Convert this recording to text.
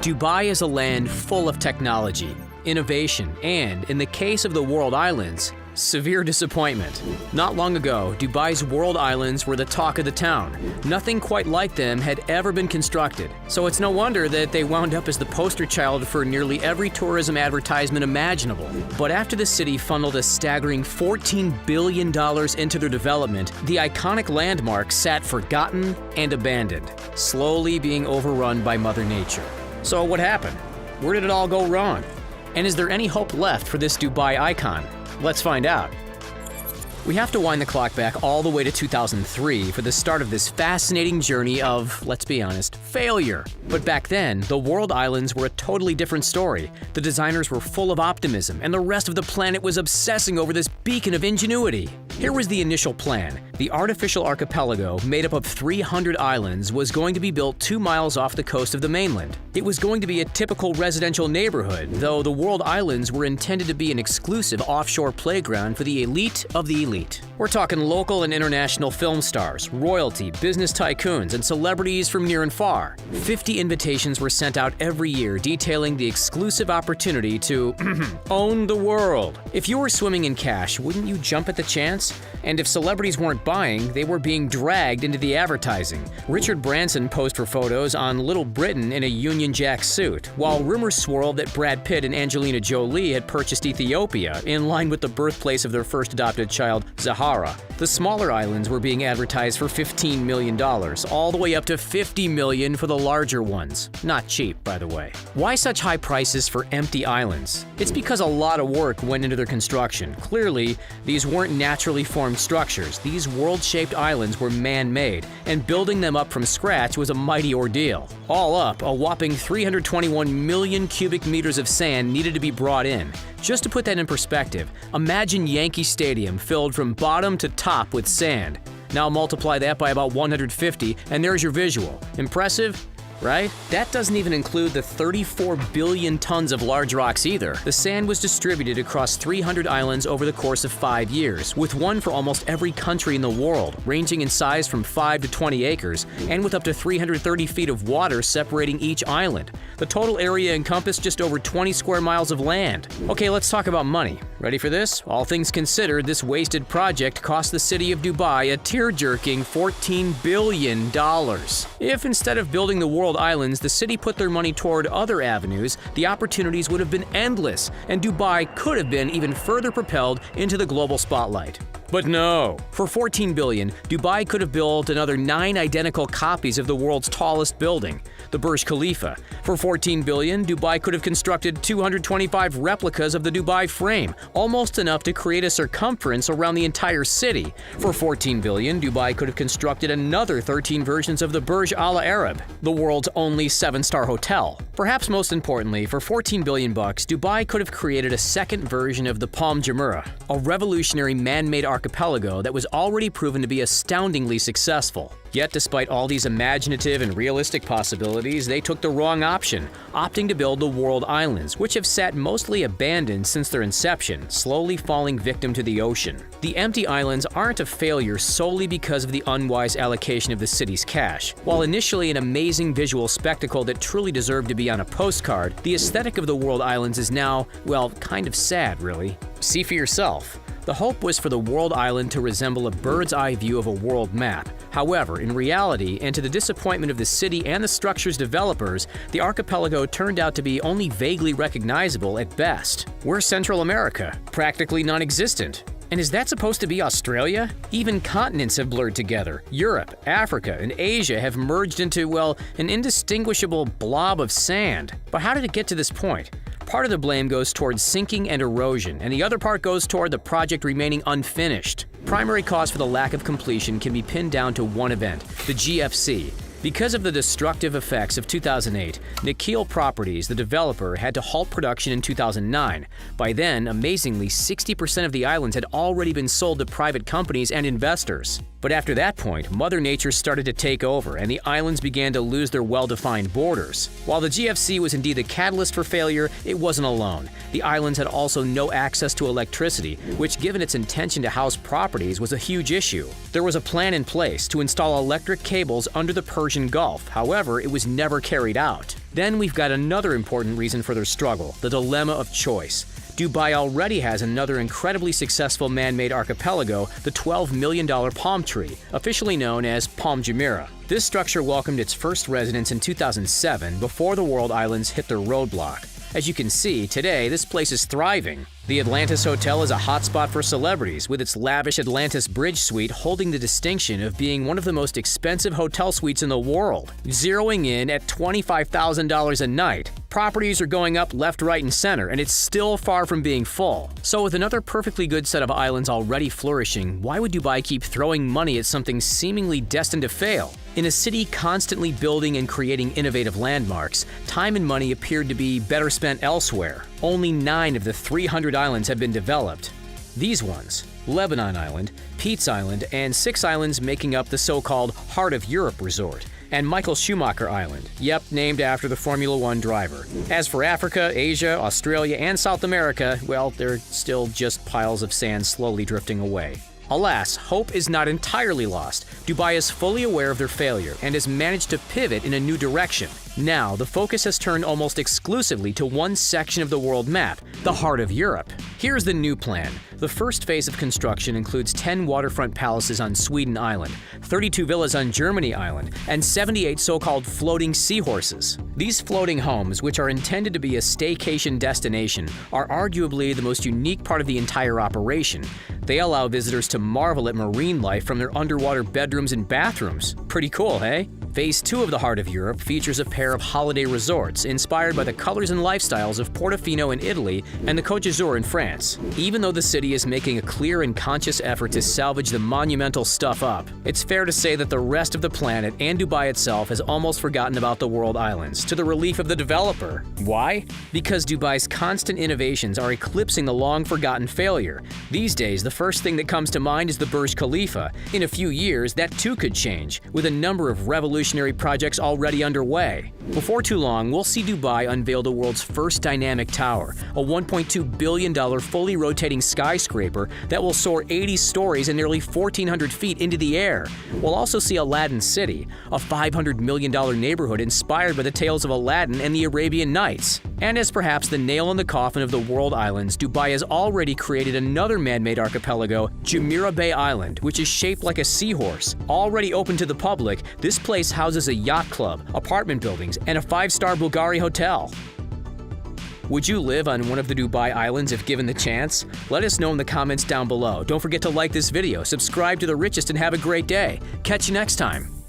Dubai is a land full of technology, innovation, and, in the case of the World Islands, severe disappointment. Not long ago, Dubai's World Islands were the talk of the town. Nothing quite like them had ever been constructed, so it's no wonder that they wound up as the poster child for nearly every tourism advertisement imaginable. But after the city funneled a staggering $14 billion into their development, the iconic landmark sat forgotten and abandoned, slowly being overrun by Mother Nature. So what happened? Where did it all go wrong? And is there any hope left for this Dubai icon? Let's find out. We have to wind the clock back all the way to 2003 for the start of this fascinating journey of, let's be honest, failure. But back then, the World Islands were a totally different story. The designers were full of optimism, and the rest of the planet was obsessing over this beacon of ingenuity. Here was the initial plan. The artificial archipelago, made up of 300 islands, was going to be built 2 miles off the coast of the mainland. It was going to be a typical residential neighborhood, though the World Islands were intended to be an exclusive offshore playground for the elite of the elite. We're talking local and international film stars, royalty, business tycoons, and celebrities from near and far. 50 invitations were sent out every year detailing the exclusive opportunity to own the world. If you were swimming in cash, wouldn't you jump at the chance? And if celebrities weren't buying, they were being dragged into the advertising. Richard Branson posed for photos on Little Britain in a Union Jack suit, while rumors swirled that Brad Pitt and Angelina Jolie had purchased Ethiopia, in line with the birthplace of their first adopted child, Zahara. The smaller islands were being advertised for $15 million, all the way up to $50 million for the larger ones. Not cheap, by the way. Why such high prices for empty islands? It's because a lot of work went into their construction. Clearly, these weren't naturally formed structures. These world-shaped islands were man-made, and building them up from scratch was a mighty ordeal. All up, a whopping 321 million cubic meters of sand needed to be brought in. Just to put that in perspective, imagine Yankee Stadium filled from bottom to top with sand. Now multiply that by about 150, and there's your visual. Impressive? Right? That doesn't even include the 34 billion tons of large rocks either. The sand was distributed across 300 islands over the course of 5 years, with one for almost every country in the world, ranging in size from 5 to 20 acres, and with up to 330 feet of water separating each island. The total area encompassed just over 20 square miles of land. Okay, let's talk about money. Ready for this? All things considered, this wasted project cost the city of Dubai a tear-jerking $14 billion. If instead of building the World Islands, the city put their money toward other avenues, the opportunities would have been endless, and Dubai could have been even further propelled into the global spotlight. But no. For $14 billion, Dubai could have built another 9 identical copies of the world's tallest building, the Burj Khalifa. For $14 billion, Dubai could have constructed 225 replicas of the Dubai frame, almost enough to create a circumference around the entire city. For $14 billion, Dubai could have constructed another 13 versions of the Burj Al Arab, the world's only 7-star hotel. Perhaps most importantly, for $14 billion, Dubai could have created a second version of the Palm Jumeirah, a revolutionary man-made archipelago that was already proven to be astoundingly successful. Yet, despite all these imaginative and realistic possibilities, they took the wrong option, opting to build the World Islands, which have sat mostly abandoned since their inception, slowly falling victim to the ocean. The empty islands aren't a failure solely because of the unwise allocation of the city's cash. While initially an amazing visual spectacle that truly deserved to be on a postcard, the aesthetic of the World Islands is now, well, kind of sad, really. See for yourself. The hope was for the World Island to resemble a bird's-eye view of a world map. However, in reality, and to the disappointment of the city and the structure's developers, the archipelago turned out to be only vaguely recognizable at best. We're Central America, practically non-existent. And is that supposed to be Australia? Even continents have blurred together. Europe, Africa, and Asia have merged into, well, an indistinguishable blob of sand. But how did it get to this point? Part of the blame goes towards sinking and erosion, and the other part goes toward the project remaining unfinished. Primary cause for the lack of completion can be pinned down to one event, the GFC. Because of the destructive effects of 2008, Nikhil Properties, the developer, had to halt production in 2009. By then, amazingly, 60% of the islands had already been sold to private companies and investors. But after that point, Mother Nature started to take over, and the islands began to lose their well-defined borders. While the GFC was indeed the catalyst for failure, it wasn't alone. The islands had also no access to electricity, which, given its intention to house properties, was a huge issue. There was a plan in place to install electric cables under the Persian Persian Gulf. However, it was never carried out. Then we've got another important reason for their struggle, the dilemma of choice. Dubai already has another incredibly successful man-made archipelago, the $12 million palm tree, officially known as Palm Jumeirah. This structure welcomed its first residents in 2007 before the world islands hit their roadblock. As you can see, today this place is thriving. The Atlantis Hotel is a hotspot for celebrities, with its lavish Atlantis Bridge suite holding the distinction of being one of the most expensive hotel suites in the world, zeroing in at $25,000 a night. Properties are going up left, right, and center, and it's still far from being full. So with another perfectly good set of islands already flourishing, why would Dubai keep throwing money at something seemingly destined to fail? In a city constantly building and creating innovative landmarks, time and money appeared to be better spent elsewhere. Only 9 of the 300 islands have been developed. These ones, Lebanon Island, Pete's Island, and 6 islands making up the so-called Heart of Europe resort, and Michael Schumacher Island, yep, named after the Formula One driver. As for Africa, Asia, Australia, and South America, well, they're still just piles of sand slowly drifting away. Alas, hope is not entirely lost. Dubai is fully aware of their failure and has managed to pivot in a new direction. Now, the focus has turned almost exclusively to one section of the world map, the Heart of Europe. Here's the new plan. The first phase of construction includes 10 waterfront palaces on Sweden Island, 32 villas on Germany Island, and 78 so-called floating seahorses. These floating homes, which are intended to be a staycation destination, are arguably the most unique part of the entire operation. They allow visitors to marvel at marine life from their underwater bedrooms and bathrooms. Pretty cool, hey? Phase 2 of the Heart of Europe features a pair of holiday resorts inspired by the colors and lifestyles of Portofino in Italy and the Côte d'Azur in France. Even though the city is making a clear and conscious effort to salvage the monumental stuff up, it's fair to say that the rest of the planet and Dubai itself has almost forgotten about the world islands, to the relief of the developer. Why? Because Dubai's constant innovations are eclipsing the long-forgotten failure. These days, the first thing that comes to mind is the Burj Khalifa. In a few years, that too could change, with a number of revolutionary projects already underway. Before too long, we'll see Dubai unveil the world's first dynamic tower, a $1.2 billion fully rotating skyscraper that will soar 80 stories and nearly 1,400 feet into the air. We'll also see Aladdin City, a $500 million neighborhood inspired by the tales of Aladdin and the Arabian Nights. And as perhaps the nail in the coffin of the world islands, Dubai has already created another man-made archipelago, Jumeirah Bay Island, which is shaped like a seahorse. Already open to the public, this place houses a yacht club, apartment buildings, and a 5-star Bulgari hotel. Would you live on one of the Dubai islands if given the chance? Let us know in the comments down below. Don't forget to like this video, subscribe to The Richest, and have a great day. Catch you next time.